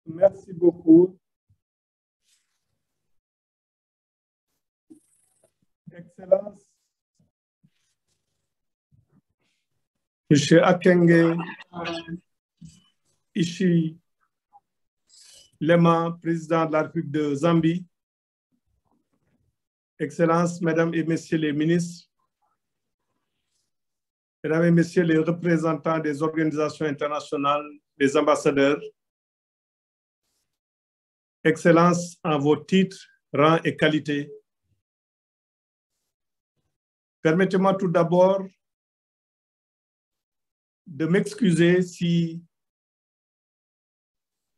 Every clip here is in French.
Merci beaucoup. Excellence, Monsieur Akenge Ishi Lema, président de la République de Zambie, Excellences, Mesdames et Messieurs les ministres, Mesdames et Messieurs les représentants des organisations internationales, les ambassadeurs, Excellences en vos titres, rangs et qualités, permettez-moi tout d'abord de m'excuser si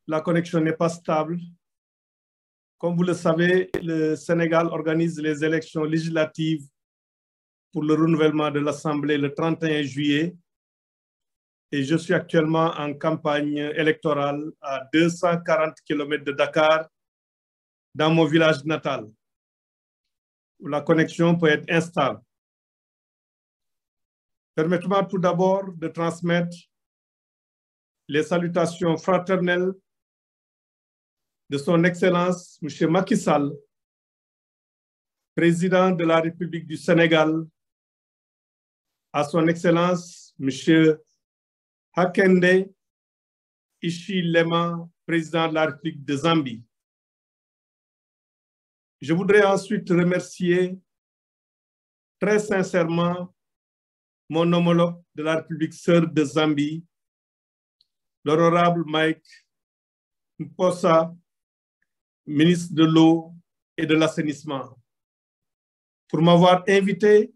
la connexion n'est pas stable. Comme vous le savez, le Sénégal organise les élections législatives pour le renouvellement de l'Assemblée le 31 juillet et je suis actuellement en campagne électorale à 240 km de Dakar, dans mon village natal, où la connexion peut être instable. Permettez-moi tout d'abord de transmettre les salutations fraternelles de son Excellence, M. Macky Sall, président de la République du Sénégal, à son Excellence, M. Hakainde Hichilema, président de la République de Zambie. Je voudrais ensuite remercier très sincèrement mon homologue de la République sœur de Zambie, l'honorable Mike Mposa, ministre de l'eau et de l'assainissement, pour m'avoir invité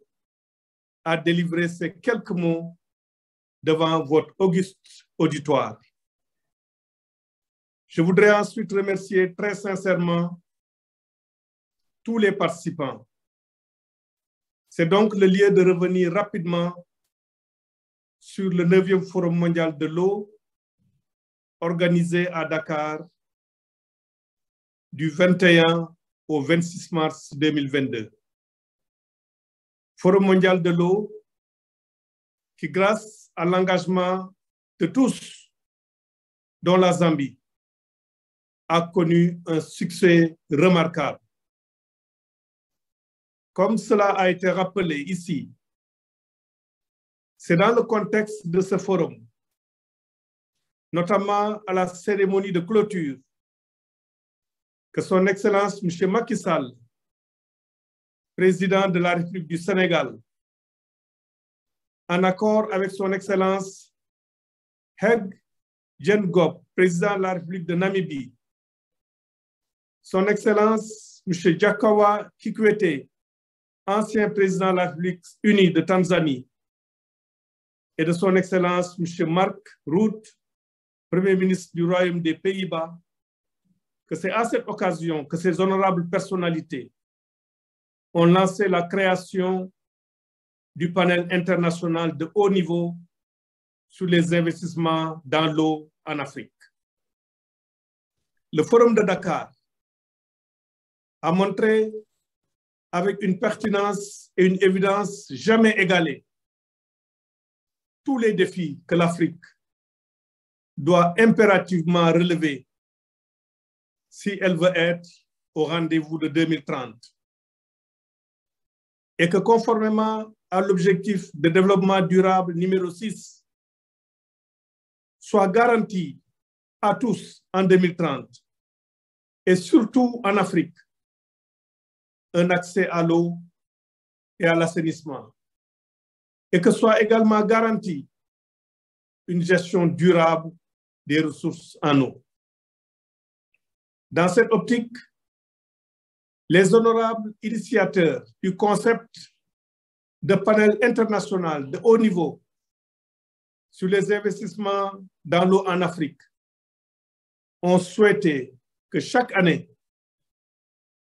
à délivrer ces quelques mots devant votre auguste auditoire. Je voudrais ensuite remercier très sincèrement tous les participants. C'est donc le lieu de revenir rapidement sur le 9e Forum mondial de l'eau organisé à Dakar du 21 au 26 mars 2022. Forum mondial de l'eau qui, grâce à l'engagement de tous, dont la Zambie, a connu un succès remarquable. Comme cela a été rappelé ici, c'est dans le contexte de ce forum, notamment à la cérémonie de clôture, que son Excellence M. Macky Sall, président de la République du Sénégal, en accord avec son Excellence Hage Geingob, président de la République de Namibie, son Excellence M. Jakaya Kikwete, ancien président de la République unie de Tanzanie, et de son Excellence M. Mark Rutte, Premier ministre du Royaume des Pays-Bas, que c'est à cette occasion que ces honorables personnalités ont lancé la création du panel international de haut niveau sur les investissements dans l'eau en Afrique. Le Forum de Dakar a montré avec une pertinence et une évidence jamais égalées tous les défis que l'Afrique doit impérativement relever si elle veut être au rendez-vous de 2030. Et que conformément à l'objectif de développement durable numéro 6, soit garanti à tous en 2030, et surtout en Afrique, un accès à l'eau et à l'assainissement, et que soit également garantie une gestion durable des ressources en eau. Dans cette optique, les honorables initiateurs du concept de panel international de haut niveau sur les investissements dans l'eau en Afrique ont souhaité que chaque année,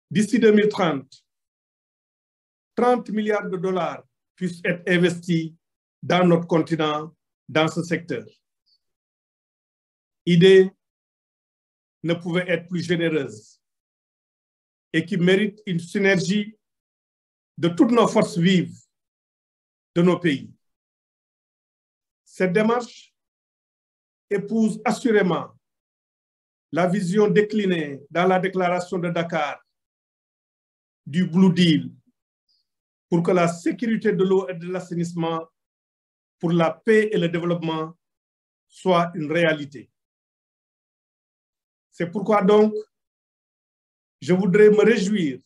d'ici 2030, 30 milliards de dollars puissent être investis dans notre continent dans ce secteur. Idée ne pouvait être plus généreuse et qui mérite une synergie de toutes nos forces vives de nos pays. Cette démarche épouse assurément la vision déclinée dans la déclaration de Dakar du Blue Deal pour que la sécurité de l'eau et de l'assainissement pour la paix et le développement soit une réalité. C'est pourquoi donc, je voudrais me réjouir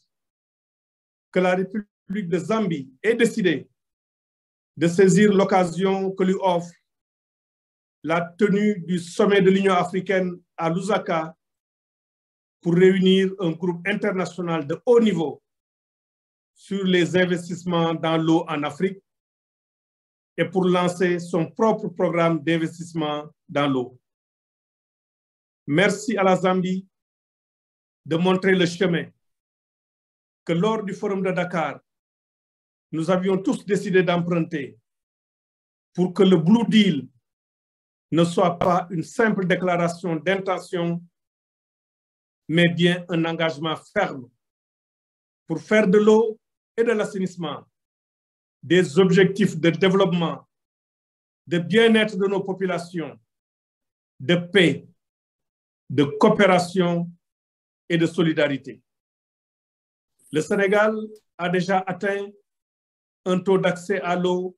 que la République de Zambie ait décidé de saisir l'occasion que lui offre la tenue du sommet de l'Union africaine à Lusaka pour réunir un groupe international de haut niveau sur les investissements dans l'eau en Afrique et pour lancer son propre programme d'investissement dans l'eau. Merci à la Zambie de montrer le chemin que lors du Forum de Dakar, nous avions tous décidé d'emprunter pour que le Blue Deal ne soit pas une simple déclaration d'intention, mais bien un engagement ferme pour faire de l'eau et de l'assainissement des objectifs de développement, de bien-être de nos populations, de paix, de coopération et de solidarité. Le Sénégal a déjà atteint un taux d'accès à l'eau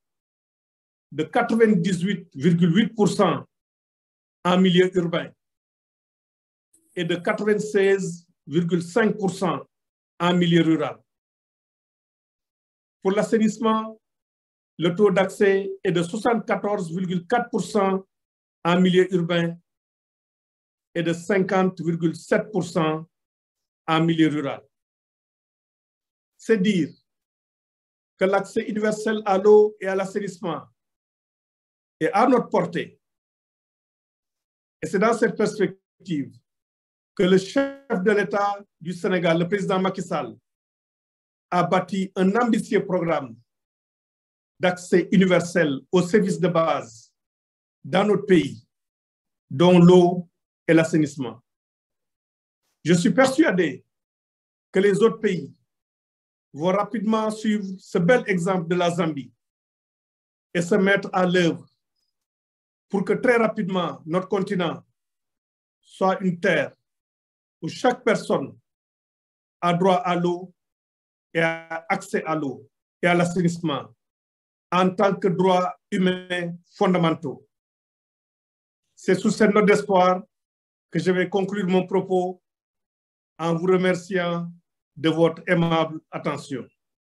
de 98,8% en milieu urbain et de 96,5% en milieu rural. Pour l'assainissement, le taux d'accès est de 74,4% en milieu urbain et de 50,7% en milieu rural. C'est dire que l'accès universel à l'eau et à l'assainissement est à notre portée. Et c'est dans cette perspective que le chef de l'État du Sénégal, le président Macky Sall, a bâti un ambitieux programme d'accès universel aux services de base dans notre pays, dont l'eau et l'assainissement. Je suis persuadé que les autres pays vont rapidement suivre ce bel exemple de la Zambie et se mettre à l'œuvre pour que très rapidement notre continent soit une terre où chaque personne a droit à l'eau et a accès à l'eau et à l'assainissement en tant que droits humains fondamentaux. C'est sous cette note d'espoir que je vais conclure mon propos en vous remerciant de votre aimable attention.